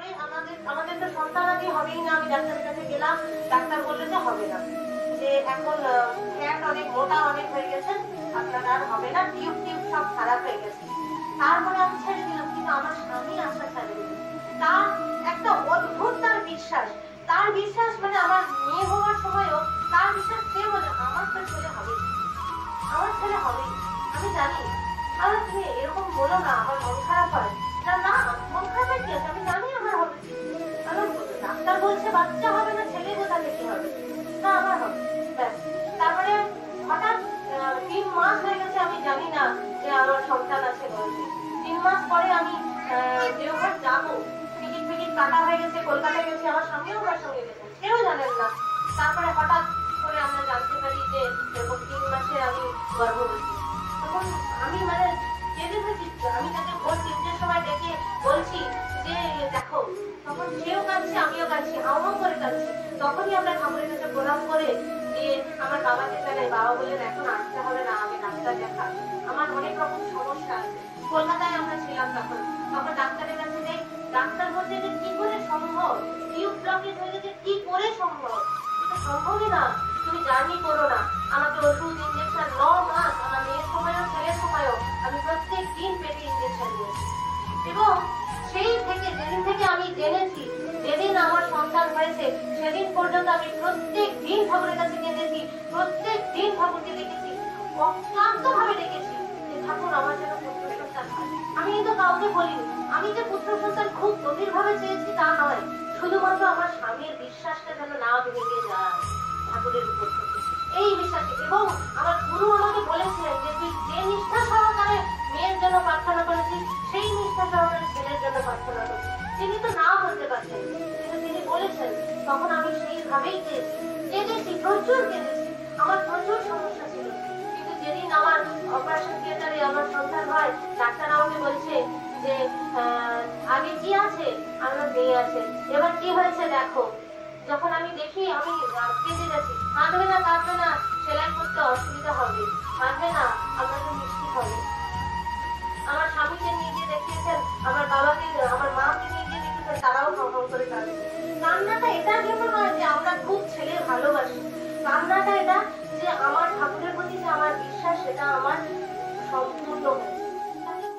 তারপরে আমাদের তো সন্তান আগে হবেই না। আমি ডাক্তারের কাছে গেলাম, ডাক্তার বললো যে হবে না, যে এখন ফ্যাট অনেক মোটা অনেক হয়ে গেছে, আপনার আর হবে না, টিউব সব খারাপ হয়ে গেছে। তারপরে আমি ছেড়ে দিলাম, কিন্তু আমার স্বামী আশা ছাড়েনি। তার একটা অদ্ভুত তার বিশ্বাস মানে আমার মেয়ে হওয়ার সময়ও তার বিশ্বাস, সে বলে আমার তো ছেলে হবে, আমার ছেলে হবে। আমি জানি। আর তুমি এরকম বলো না, আমার মন খারাপ হয়। না না, মন খারাপ কি আছে, আমি জানি আমার হবে। ডাক্তার বলছে বাচ্চা হবে না, ছেলে কোথা থেকে হবে? না, আমার হবে। ব্যাস। তারপরে হঠাৎ 3 মাস হয়ে গেছে, আমি জানি না যে আমার সন্তান আছে বলতে। 3 মাস পরে আমি দেওঘর যাবো, টিকিট কাটা হয়ে গেছে, কলকাতায় গেছি, আমার স্বামীও আমার সঙ্গে গেছে, কেউ জানেন না। তারপরে হঠাৎ করে আমরা জানতে পারি যে এরকম 3 মাসে আমি গর্ভবতী। তখন আমি মানে কেঁদে ফেছি। আমি তাকে ভোর 3টের সময় ডেকে বলছি যে দেখো, তখন সেও কাঁদছে, আমিও কাঁদছি, হাওয়াও করে কাঁদছি। তখনই আমরা ঠাকুরের কাছে প্রণাম করে দিয়ে আমার বাবাকে জানাই। বাবা বললেন এখন আসতে হবে না, আমি ডাক্তার দেখা, আমার অনেক রকম সমস্যা আছে। কলকাতায় আমরা ছিলাম তখন। ডাক্তারের কাছে যাই, ডাক্তার বলছে যে কি করে সম্ভব, টিউব ব্লকেজ হয়ে গেছে, কি করে সম্ভব? এটা সম্ভবই না, তুমি জার্নি করো না। আমাকে ওষুধ ইঞ্জেকশন 9 মাস, আমার মেয়ের সময়ও ছেলের সময়ও আমি প্রত্যেক দিন পেটে ইঞ্জেকশন নিয়েছি। এবং সেই থেকে যেদিন থেকে আমি জেনেছি, যেদিন আমার সন্তান হয়েছে, সেদিন পর্যন্ত আমি প্রত্যেক দিন ঠাকুরের কাছে কেঁদেছি, প্রত্যেক দিন ঠাকুরকে দেখেছি, অক্লান্ত ভাবে দেখেছি যে ঠাকুর আমার যেন পুত্র সন্তান হয়। আমি কিন্তু কাউকে বলিনি। আমি যে পুত্র সন্তান খুব গভীর ভাবে চেয়েছি তা নয়, শুধুমাত্র আমার স্বামীর বিশ্বাসটা যেন না ভেঙে যায় ঠাকুরের উপর থেকে, এই বিশ্বাসে। এবং আমার গুরু আমাকে বলেছিলেন যে তুই যে নিষ্ঠা সহকারে মেয়ের জন্য প্রার্থনা করেছিস, সেই নিষ্ঠা সহকারে ছেলের জন্য প্রার্থনা করেছিস। তিনি তো না বলতে পারছেন, কিন্তু তিনি বলেছেন। তখন আমি সেইভাবেই কেঁদেছি, প্রচুর কেঁদেছি। আমার প্রচুর সমস্যা ছিল, কিন্তু যেদিন আমার অপারেশন থিয়েটারে আমার সন্তান হয়, ডাক্তার আমাকে বলছে যে আগে কি আছে? আমার মেয়ে আছে, এবার কি হয়েছে দেখো। যখন আমি দেখি আমি কেঁদে যাচ্ছি। কাঁদবে না, কাঁদবে না, সেলাই করতে অসুবিধা হবে, কাঁদবে না, আপনাকে মিষ্টি হবে। আমার স্বামীকে নিয়ে গিয়ে দেখিয়েছেন, আমার বাবাকে, আমার মাকে নিয়ে গিয়ে দেখিয়েছেন, তারাও ভ্রমণ করে কাঁদছে। কান্নাটা এটার জন্য নয় যে আমরা খুব ছেলে ভালোবাসি, কান্নাটা এটা যে আমার ঠাকুরের প্রতি যে আমার বিশ্বাস, সেটা আমার সম্পূর্ণ